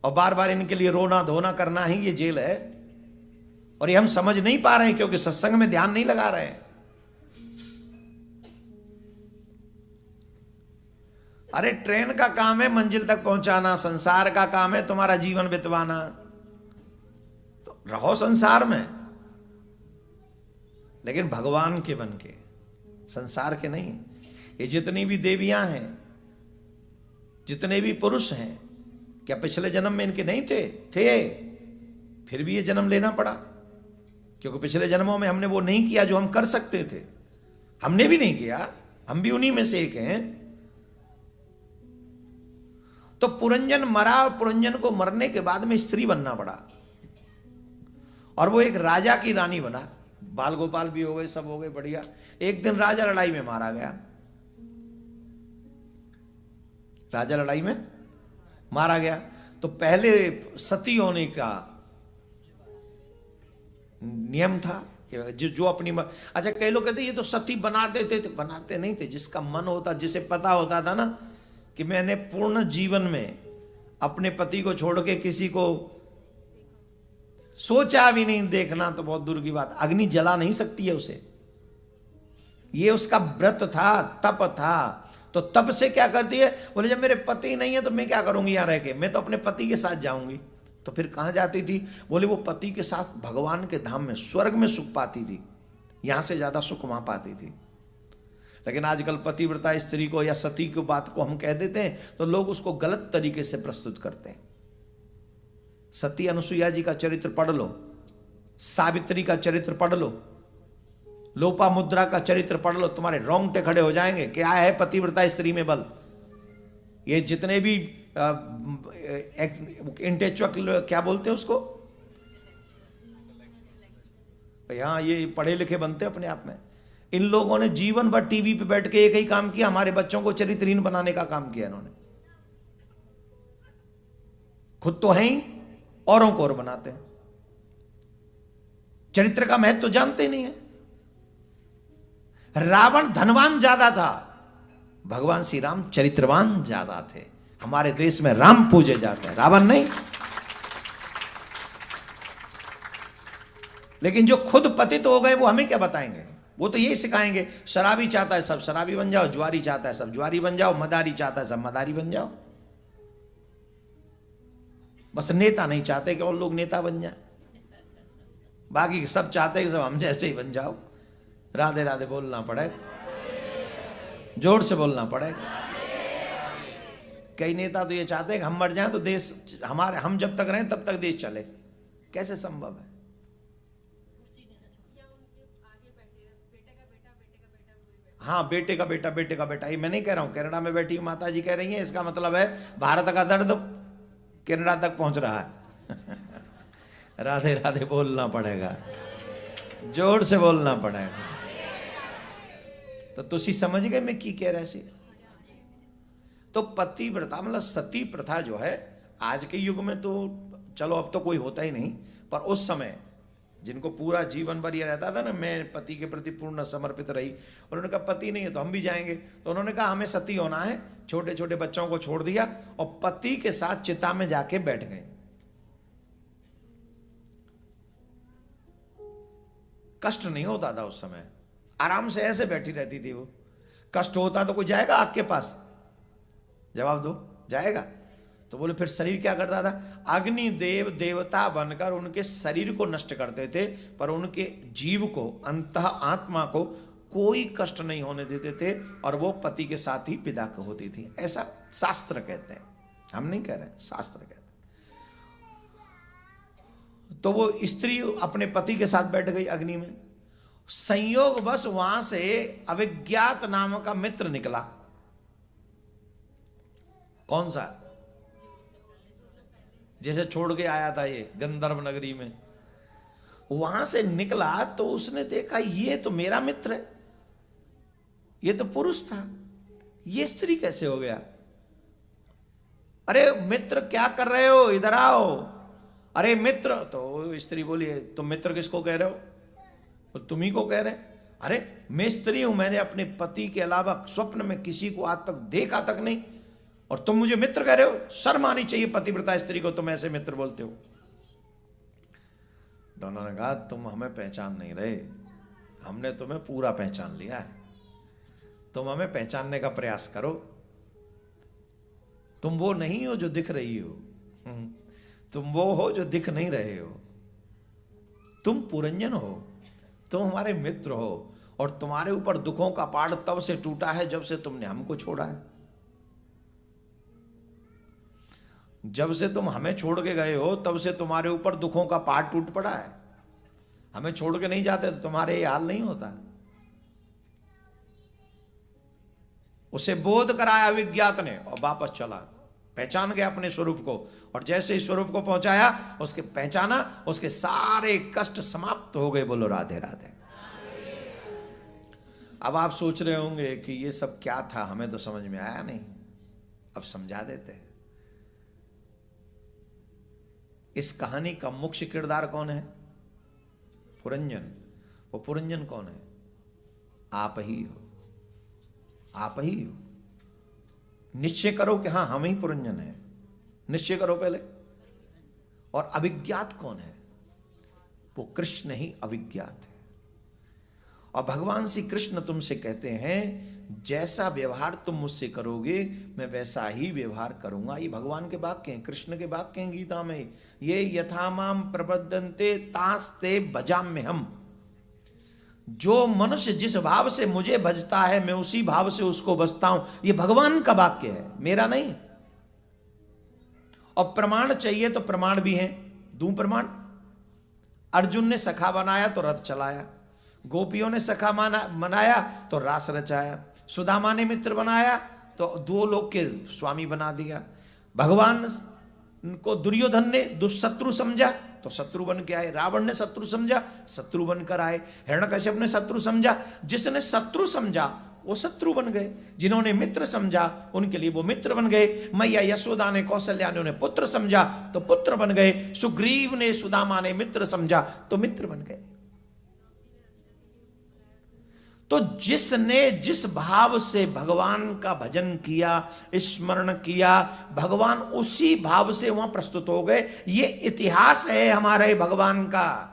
और बार बार इनके लिए रोना धोना करना ही ये जेल है। और ये हम समझ नहीं पा रहे हैं क्योंकि सत्संग में ध्यान नहीं लगा रहे हैं। अरे ट्रेन का काम है मंजिल तक पहुंचाना, संसार का काम है तुम्हारा जीवन बितवाना। तो रहो संसार में, लेकिन भगवान के बन के, संसार के नहीं। ये जितनी भी देवियां हैं, जितने भी पुरुष हैं, क्या पिछले जन्म में इनके नहीं थे? फिर भी ये जन्म लेना पड़ा क्योंकि पिछले जन्मों में हमने वो नहीं किया जो हम कर सकते थे। हमने भी नहीं किया, हम भी उन्हीं में से एक हैं। तो पुरंजन मरा, और पुरंजन को मरने के बाद में स्त्री बनना पड़ा, और वो एक राजा की रानी बना। बाल गोपाल भी हो गए, सब हो गए बढ़िया। एक दिन राजा लड़ाई में मारा गया। राजा लड़ाई में मारा गया तो पहले सती होने का नियम था कि जो अपनी अच्छा, कई लोग कहते ये तो सती बना देते थे। बनाते नहीं थे, जिसका मन होता, जिसे पता होता था ना कि मैंने पूर्ण जीवन में अपने पति को छोड़ के किसी को सोचा भी नहीं देखना, तो बहुत दूर की बात, अग्नि जला नहीं सकती है उसे। ये उसका व्रत था, तप था। तो तप से क्या करती है? बोले जब मेरे पति नहीं है तो मैं क्या करूंगी यहां रह के, मैं तो अपने पति के साथ जाऊंगी। तो फिर कहां जाती थी? बोले वो पति के साथ भगवान के धाम में, स्वर्ग में सुख पाती थी। यहां से ज्यादा सुख वहां पाती थी। लेकिन आजकल पतिव्रता स्त्री को या सती की बात को हम कह देते हैं तो लोग उसको गलत तरीके से प्रस्तुत करते हैं। सती अनुसुईया जी का चरित्र पढ़ लो, सावित्री का चरित्र पढ़ लो, लोपामुद्रा का चरित्र पढ़ लो, तुम्हारे रोंगटे खड़े हो जाएंगे। क्या है पतिव्रता स्त्री में बल? ये जितने भी इंटेलेक्चुअल क्या बोलते हैं उसको, यहां ये पढ़े लिखे बनते अपने आप में। इन लोगों ने जीवन भर टीवी पे बैठ के एक ही काम किया, हमारे बच्चों को चरित्रहीन बनाने का काम किया इन्होंने। खुद तो हैं ही, औरों को और बनाते हैं। चरित्र का महत्व तो जानते नहीं है। रावण धनवान ज्यादा था, भगवान श्री राम चरित्रवान ज्यादा थे। हमारे देश में राम पूजे जाते हैं, रावण नहीं। लेकिन जो खुद पतित हो गए वो हमें क्या बताएंगे? वो तो यही सिखाएंगे, शराबी चाहता है सब शराबी बन जाओ, ज्वारी चाहता है सब ज्वारी बन जाओ, मदारी चाहता है सब मदारी बन जाओ। बस नेता नहीं चाहते कि और लोग नेता बन जाए, बाकी सब चाहते हैं कि सब हम जैसे ही बन जाओ। राधे राधे बोलना पड़ेगा, जोर से बोलना पड़ेगा। कई नेता तो ये चाहते हैं कि हम मर जाएं तो देश हमारे, हम जब तक रहें तब तक देश चले। कैसे संभव है? हाँ, बेटे का बेटा, बेटे का बेटा। ये मैं नहीं कह रहा हूं, कनाडा में बैठी माता जी कह रही हैं, इसका मतलब है भारत का दर्द कनाडा तक पहुंच रहा है। राधे राधे बोलना पड़ेगा, जोर से बोलना पड़ेगा। तो तुसी समझ गए मैं की कह रहे सी? तो पतिव्रता मतलब सती प्रथा जो है, आज के युग में तो चलो अब तो कोई होता ही नहीं, पर उस समय जिनको पूरा जीवन भर ये रहता था ना, मैं पति के प्रति पूर्ण समर्पित रही, और उन्होंने कहा पति नहीं है तो हम भी जाएंगे, तो उन्होंने कहा हमें सती होना है। छोटे छोटे बच्चों को छोड़ दिया और पति के साथ चिता में जाके बैठ गए। कष्ट नहीं होता था उस समय, आराम से ऐसे बैठी रहती थी वो। कष्ट होता तो कोई जाएगा आग के पास? जवाब दो, जाएगा? तो बोले फिर शरीर क्या करता था? अग्निदेव देवता बनकर उनके शरीर को नष्ट करते थे, पर उनके जीव को, अंतः आत्मा को कोई कष्ट नहीं होने देते थे, और वो पति के साथ ही विदा होती थी। ऐसा शास्त्र कहते हैं, हम नहीं कह रहे, शास्त्र कहते हैं। तो वो स्त्री अपने पति के साथ बैठ गई अग्नि में। संयोग बस वहां से अविज्ञात नाम का मित्र निकला। कौन सा? जैसे छोड़ के आया था ये गंधर्व नगरी में, वहां से निकला तो उसने देखा ये तो मेरा मित्र है, ये तो पुरुष था, ये स्त्री कैसे हो गया? अरे मित्र क्या कर रहे हो, इधर आओ। अरे मित्र, तो स्त्री बोली तुम मित्र किसको कह रहे हो? तो तुम ही को कह रहे। अरे मैं स्त्री हूं, मैंने अपने पति के अलावा स्वप्न में किसी को आज तक देखा तक नहीं, और तुम मुझे मित्र कह रहे हो? शर्म आनी चाहिए पतिव्रता स्त्री को, तुम ऐसे मित्र बोलते हो। दोनों ने कहा तुम हमें पहचान नहीं रहे, हमने तुम्हें पूरा पहचान लिया है, तुम हमें पहचानने का प्रयास करो। तुम वो नहीं हो जो दिख रही हो, तुम वो हो जो दिख नहीं रहे हो। तुम पुरंजन हो, तुम हमारे मित्र हो, और तुम्हारे ऊपर दुखों का पहाड़ तब से टूटा है जब से तुमने हमको छोड़ा है। जब से तुम हमें छोड़ के गए हो तब से तुम्हारे ऊपर दुखों का पहाड़ टूट पड़ा है। हमें छोड़ के नहीं जाते तो तुम्हारे ये हाल नहीं होता। उसे बोध कराया विज्ञात ने और वापस चला, पहचान गया अपने स्वरूप को, और जैसे ही स्वरूप को पहुंचाया, उसके पहचाना, उसके सारे कष्ट समाप्त हो गए। बोलो राधे राधे। अब आप सोच रहे होंगे कि ये सब क्या था, हमें तो समझ में आया नहीं। अब समझा देते हैं। इस कहानी का मुख्य किरदार कौन है? पुरंजन। वो पुरंजन कौन है? आप ही हो, आप ही हो। निश्चय करो कि हाँ हम ही पुरंजन है, निश्चय करो पहले। और अविज्ञात कौन है? वो कृष्ण ही अविज्ञात है। और भगवान श्री कृष्ण तुमसे कहते हैं जैसा व्यवहार तुम मुझसे करोगे मैं वैसा ही व्यवहार करूंगा। ये भगवान के वाक्य हैं, कृष्ण के वाक्य हैं गीता में। ये यथामाम प्रबद्धन्ते तास्ते भजाम्यहम्। जो मनुष्य जिस भाव से मुझे भजता है मैं उसी भाव से उसको भजता हूं। ये भगवान का वाक्य है, मेरा नहीं। और प्रमाण चाहिए तो प्रमाण भी है, दूं प्रमाण। अर्जुन ने सखा बनाया तो रथ चलाया, गोपियों ने सखा मनाया तो रास रचाया, सुदामा ने मित्र बनाया तो दो लोग के स्वामी बना दिया। भगवान को दुर्योधन ने दुष्शत्रु समझा तो शत्रु बन के आए, रावण ने शत्रु समझा शत्रु बनकर आए, हिरण्यकश्यप ने शत्रु समझा, जिसने शत्रु समझा वो शत्रु बन गए, जिन्होंने मित्र समझा उनके लिए वो मित्र बन गए। मैया यशोदा ने कौशल्या ने उन्हें पुत्र समझा तो पुत्र बन गए, सुग्रीव ने सुदामा ने मित्र समझा तो मित्र बन गए। तो जिसने जिस भाव से भगवान का भजन किया, स्मरण किया, भगवान उसी भाव से वहां प्रस्तुत हो गए। ये इतिहास है हमारे भगवान का।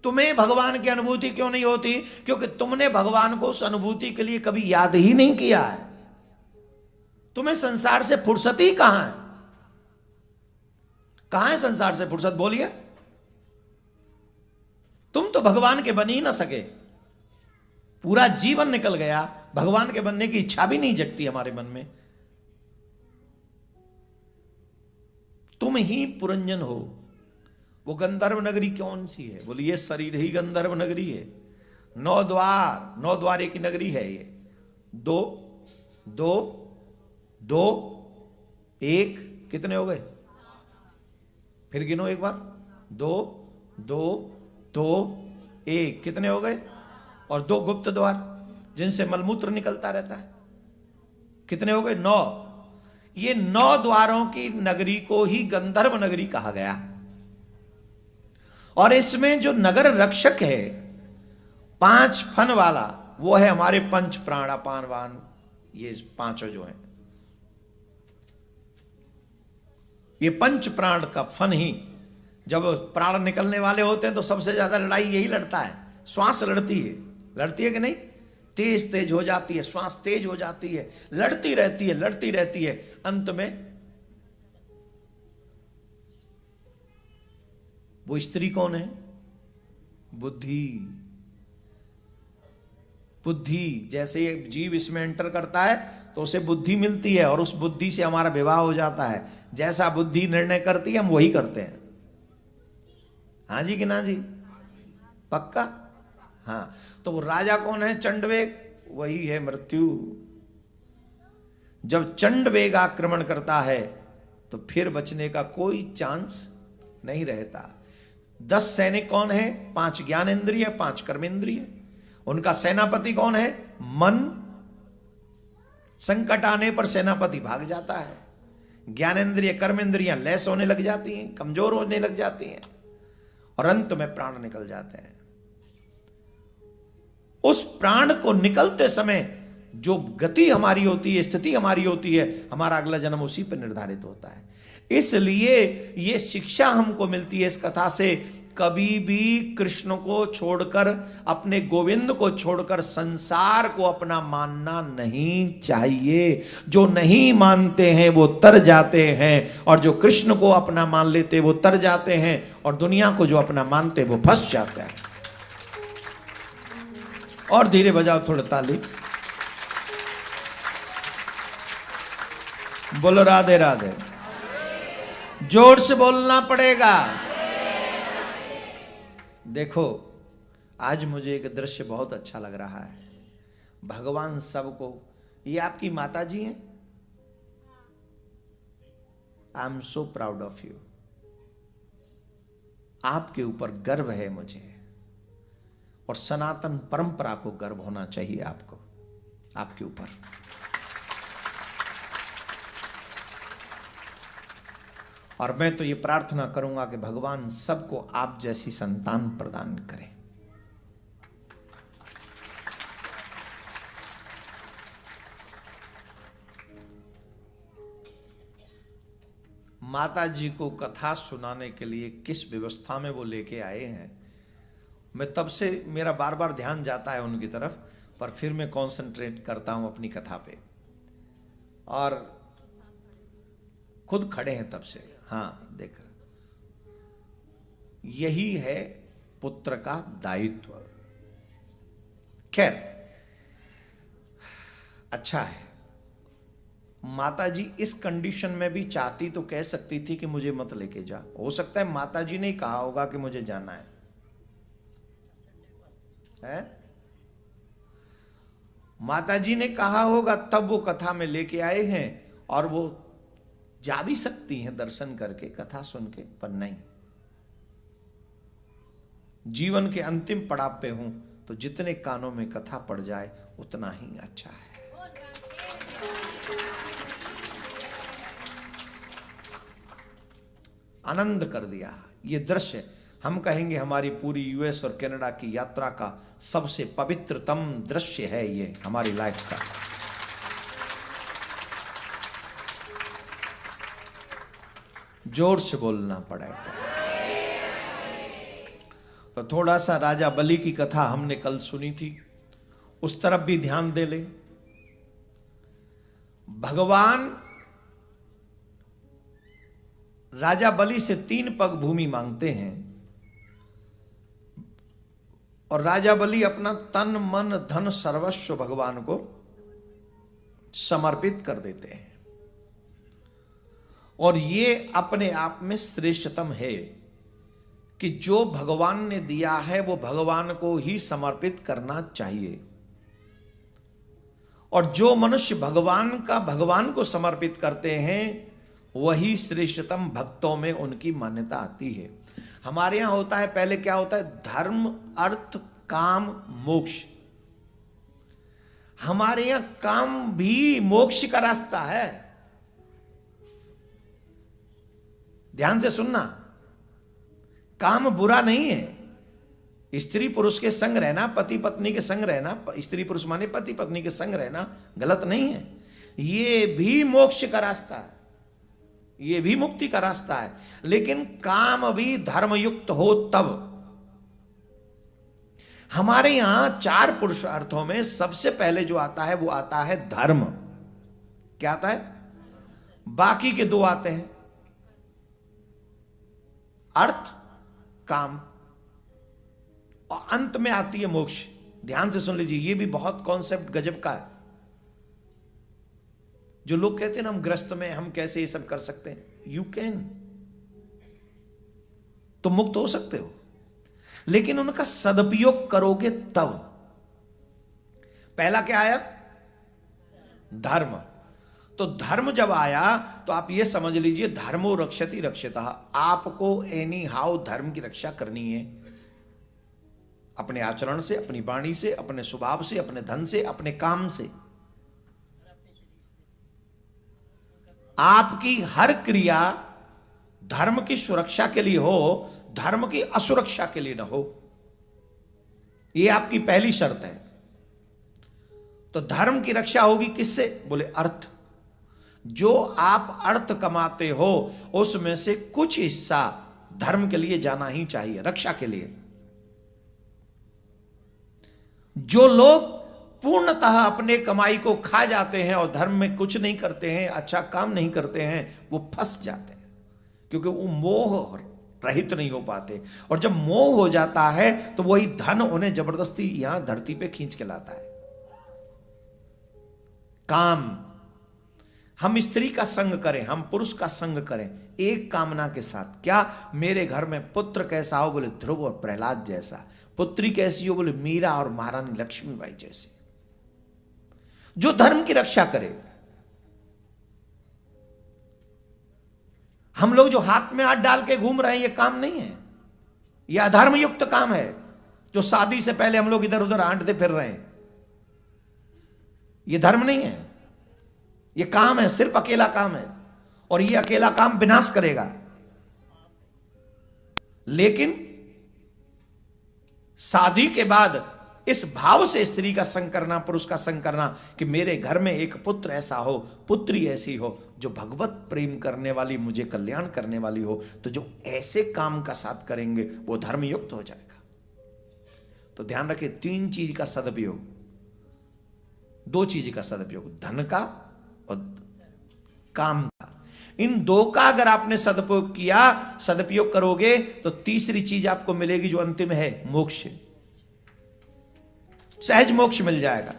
तुम्हें भगवान की अनुभूति क्यों नहीं होती? क्योंकि तुमने भगवान को उस अनुभूति के लिए कभी याद ही नहीं किया है। तुम्हें संसार से फुर्सत ही कहां है? कहां है संसार से फुर्सत, बोलिए। तुम तो भगवान के बन ही ना सके, पूरा जीवन निकल गया, भगवान के बनने की इच्छा भी नहीं जगती हमारे मन में। तुम ही पुरंजन हो। वो गंधर्व नगरी कौन सी है? बोले ये शरीर ही गंधर्व नगरी है। 9 द्वार, 9 द्वारे की नगरी है ये। 2 2 2 1, कितने हो गए? फिर गिनो एक बार। 2 2 2 1, कितने हो गए? और 2 गुप्त द्वार जिनसे मलमूत्र निकलता रहता है, कितने हो गए? 9। ये 9 द्वारों की नगरी को ही गंधर्व नगरी कहा गया। और इसमें जो नगर रक्षक है 5 फन वाला, वो है हमारे पंच प्राण, अपान वान, ये 5 जो हैं, ये पंच प्राण का फन ही, जब प्राण निकलने वाले होते हैं तो सबसे ज्यादा लड़ाई यही लड़ता है, श्वास लड़ती है कि नहीं? तेज तेज हो जाती है, श्वास तेज हो जाती है, लड़ती रहती है, अंत में वो स्त्री कौन है? बुद्धि। जैसे एक जीव इसमें एंटर करता है तो उसे बुद्धि मिलती है, और उस बुद्धि से हमारा विवाह हो जाता है। जैसा बुद्धि निर्णय करती है हम वही करते हैं। हाँ जी कि ना जी? पक्का? हाँ। तो वो राजा कौन है? चंडवेग, वही है मृत्यु। जब चंडवेग आक्रमण करता है तो फिर बचने का कोई चांस नहीं रहता। 10 सैनिक कौन है? 5 ज्ञानेंद्रिय, 5 कर्मेंद्रिय। उनका सेनापति कौन है? मन। संकट आने पर सेनापति भाग जाता है, ज्ञानेंद्रिय कर्मेंद्रियां लैस होने लग जाती हैं, कमजोर होने लग जाती हैं, और अंत में प्राण निकल जाते हैं। उस प्राण को निकलते समय जो गति हमारी होती है, स्थिति हमारी होती है, हमारा अगला जन्म उसी पर निर्धारित होता है। इसलिए ये शिक्षा हमको मिलती है इस कथा से, कभी भी कृष्ण को छोड़कर, अपने गोविंद को छोड़कर संसार को अपना मानना नहीं चाहिए। जो नहीं मानते हैं वो तर जाते हैं, और जो कृष्ण को अपना मान लेते वो तर जाते हैं, और दुनिया को जो अपना मानते वो फंस जाते हैं। और धीरे बजाओ थोड़ा ताली। बोलो राधे राधे। जोर से बोलना पड़ेगा। देखो आज मुझे एक दृश्य बहुत अच्छा लग रहा है। भगवान सबको, ये आपकी माता जी हैं। I am so proud of you. आपके ऊपर गर्व है मुझे, और सनातन परंपरा को गर्व होना चाहिए आपको, आपके ऊपर। और मैं तो ये प्रार्थना करूंगा कि भगवान सबको आप जैसी संतान प्रदान करे। माता जी को कथा सुनाने के लिए किस व्यवस्था में वो लेके आए हैं, मैं तब से मेरा बार बार ध्यान जाता है उनकी तरफ, पर फिर मैं कंसंट्रेट करता हूं अपनी कथा पे, और खुद खड़े हैं तब से। हाँ देख, यही है पुत्र का दायित्व। खैर अच्छा है, माता जी इस कंडीशन में भी चाहती तो कह सकती थी कि मुझे मत लेके जा। हो सकता है माता जी ने ही कहा होगा कि मुझे जाना है? माता जी ने कहा होगा तब वो कथा में लेके आए हैं, और वो जा भी सकती हैं दर्शन करके, कथा सुन के, पर नहीं। जीवन के अंतिम पड़ाव पे हूं तो जितने कानों में कथा पड़ जाए उतना ही अच्छा है। आनंद कर दिया ये दृश्य। हम कहेंगे हमारी पूरी यूएस और कनाडा की यात्रा का सबसे पवित्रतम दृश्य है ये हमारी लाइफ का। जोर से बोलना पड़ेगा। तो थोड़ा सा राजा बलि की कथा हमने कल सुनी थी, उस तरफ भी ध्यान दे ले। भगवान राजा बलि से 3 पग भूमि मांगते हैं और राजा बलि अपना तन मन धन सर्वस्व भगवान को समर्पित कर देते हैं। और ये अपने आप में श्रेष्ठतम है कि जो भगवान ने दिया है वो भगवान को ही समर्पित करना चाहिए। और जो मनुष्य भगवान को समर्पित करते हैं वही श्रेष्ठतम भक्तों में उनकी मान्यता आती है। हमारे यहां होता है, पहले क्या होता है, धर्म अर्थ काम मोक्ष। हमारे यहां काम भी मोक्ष का रास्ता है। ध्यान से सुनना, काम बुरा नहीं है। स्त्री पुरुष के संग रहना, पति पत्नी के संग रहना, स्त्री पुरुष माने पति पत्नी के संग रहना गलत नहीं है। ये भी मोक्ष का रास्ता है, ये भी मुक्ति का रास्ता है। लेकिन काम भी धर्मयुक्त हो तब। हमारे यहां 4 पुरुषार्थों में सबसे पहले जो आता है वो आता है धर्म। क्या आता है? बाकी के 2 आते हैं, अर्थ काम, और अंत में आती है मोक्ष। ध्यान से सुन लीजिए, ये भी बहुत कॉन्सेप्ट गजब का है। जो लोग कहते हैं ना हम ग्रस्त में, हम कैसे ये सब कर सकते हैं, यू कैन, तुम मुक्त हो सकते हो, लेकिन उनका सदुपयोग करोगे तब। पहला क्या आया? धर्म। तो धर्म जब आया तो आप ये समझ लीजिए, धर्मो रक्षति रक्षितः। आपको एनी हाउ धर्म की रक्षा करनी है, अपने आचरण से, अपनी वाणी से, अपने स्वभाव से, अपने धन से, अपने काम से। आपकी हर क्रिया धर्म की सुरक्षा के लिए हो, धर्म की असुरक्षा के लिए ना हो। यह आपकी पहली शर्त है। तो धर्म की रक्षा होगी किससे? बोले अर्थ। जो आप अर्थ कमाते हो उसमें से कुछ हिस्सा धर्म के लिए जाना ही चाहिए, रक्षा के लिए। जो लोग पूर्णतः अपने कमाई को खा जाते हैं और धर्म में कुछ नहीं करते हैं, अच्छा काम नहीं करते हैं, वो फंस जाते हैं, क्योंकि वो मोह रहित नहीं हो पाते। और जब मोह हो जाता है तो वही धन उन्हें जबरदस्ती यहां धरती पे खींच के लाता है। काम, हम स्त्री का संग करें, हम पुरुष का संग करें एक कामना के साथ। क्या? मेरे घर में पुत्र कैसा हो? बोले ध्रुव और प्रहलाद जैसा। पुत्री कैसी हो? बोले मीरा और महारानी लक्ष्मीबाई जैसी। जो धर्म की रक्षा करे। हम लोग जो हाथ में हाथ डाल के घूम रहे हैं, ये काम नहीं है, यह अधर्म युक्त काम है। जो शादी से पहले हम लोग इधर उधर आंटते फिर रहे हैं, यह धर्म नहीं है, यह काम है, सिर्फ अकेला काम है। और यह अकेला काम विनाश करेगा। लेकिन शादी के बाद इस भाव से स्त्री का संग करना, पुरुष का संग करना कि मेरे घर में एक पुत्र ऐसा हो, पुत्री ऐसी हो जो भगवत प्रेम करने वाली, मुझे कल्याण करने वाली हो, तो जो ऐसे काम का साथ करेंगे वो धर्मयुक्त हो जाएगा। तो ध्यान रखिए, 3 चीज का सदुपयोग, 2 चीज का सदुपयोग, धन का और काम का। इन 2 का अगर आपने सदुपयोग किया, सदुपयोग करोगे तो तीसरी चीज आपको मिलेगी जो अंतिम है, मोक्ष। सहज मोक्ष मिल जाएगा।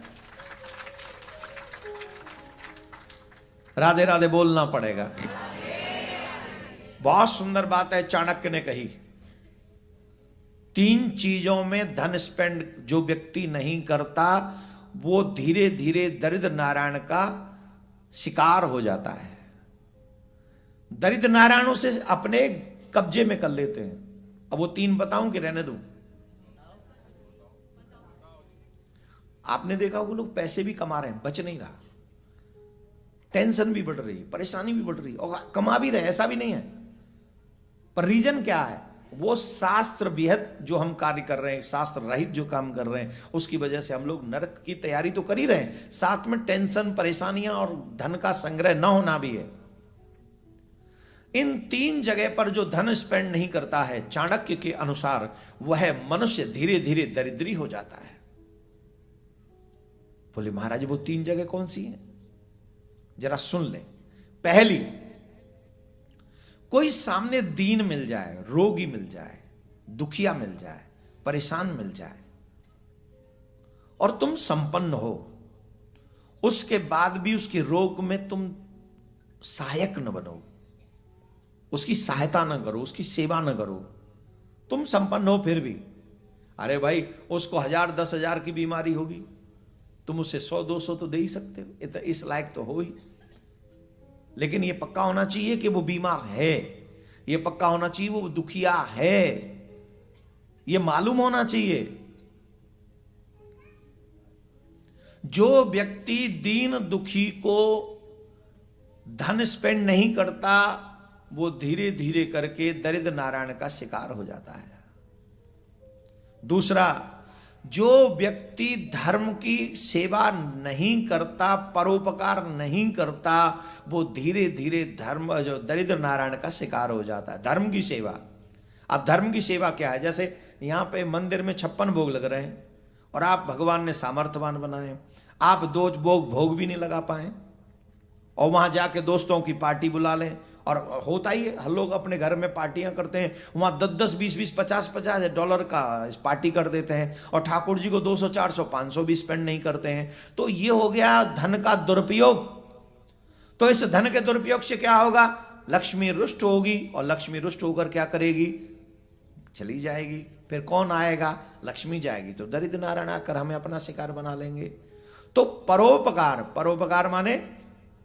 राधे राधे बोलना पड़ेगा। बहुत सुंदर बात है चाणक्य ने कही, 3 चीजों में धन स्पेंड जो व्यक्ति नहीं करता वो धीरे धीरे दरिद्र नारायण का शिकार हो जाता है। दरिद्र नारायणों से अपने कब्जे में कर लेते हैं। अब वो 3 बताऊं कि रहने दूं? आपने देखा वो लोग पैसे भी कमा रहे हैं, बच नहीं रहा, टेंशन भी बढ़ रही, परेशानी भी बढ़ रही, और कमा भी रहे, ऐसा भी नहीं है। पर रीजन क्या है? वो शास्त्र विहित जो हम कार्य कर रहे हैं, शास्त्र रहित जो काम कर रहे हैं, उसकी वजह से हम लोग नरक की तैयारी तो कर ही रहे हैं, साथ में टेंशन, परेशानियां और धन का संग्रह न होना भी है। इन 3 जगह पर जो धन स्पेंड नहीं करता है, चाणक्य के अनुसार वह मनुष्य धीरे धीरे दरिद्री हो जाता है। बोले महाराज वो 3 जगह कौन सी हैं? जरा सुन लें। पहली, कोई सामने दीन मिल जाए, रोगी मिल जाए, दुखिया मिल जाए, परेशान मिल जाए और तुम संपन्न हो, उसके बाद भी उसके रोग में तुम सहायक न बनो, उसकी सहायता न करो, उसकी सेवा न करो, तुम संपन्न हो फिर भी, अरे भाई उसको 1000-10,000 की बीमारी होगी, तुम उसे 100-200 तो दे ही सकते हो, इस लायक तो हो ही। लेकिन यह पक्का होना चाहिए कि वो बीमार है, यह पक्का होना चाहिए वो दुखिया है, यह मालूम होना चाहिए। जो व्यक्ति दीन दुखी को धन स्पेंड नहीं करता, वो धीरे धीरे करके दरिद्र नारायण का शिकार हो जाता है। दूसरा, जो व्यक्ति धर्म की सेवा नहीं करता, परोपकार नहीं करता, वो धीरे धीरे धर्म जो दरिद्र नारायण का शिकार हो जाता है। धर्म की सेवा, अब धर्म की सेवा क्या है? जैसे यहां पे मंदिर में 56 भोग लग रहे हैं और आप भगवान ने सामर्थ्यवान बनाए, आप 2 भोग भी नहीं लगा पाए और वहां जाके दोस्तों की पार्टी बुला लें, और होता ही है, हम लोग अपने घर में पार्टियां करते हैं, वहां 10-10, 20-20, 50-50 डॉलर का पार्टी कर देते हैं और ठाकुर जी को 200, 400, 500 भी स्पेंड नहीं करते हैं। तो ये हो गया धन का दुरुपयोग। तो इस धन के दुरुपयोग से क्या होगा? लक्ष्मी रुष्ट होगी और लक्ष्मी रुष्ट होकर क्या करेगी? चली जाएगी। फिर कौन आएगा? लक्ष्मी जाएगी तो दरिद्र नारायण आकर हमें अपना शिकार बना लेंगे। तो परोपकार, परोपकार माने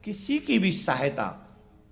किसी की भी सहायता,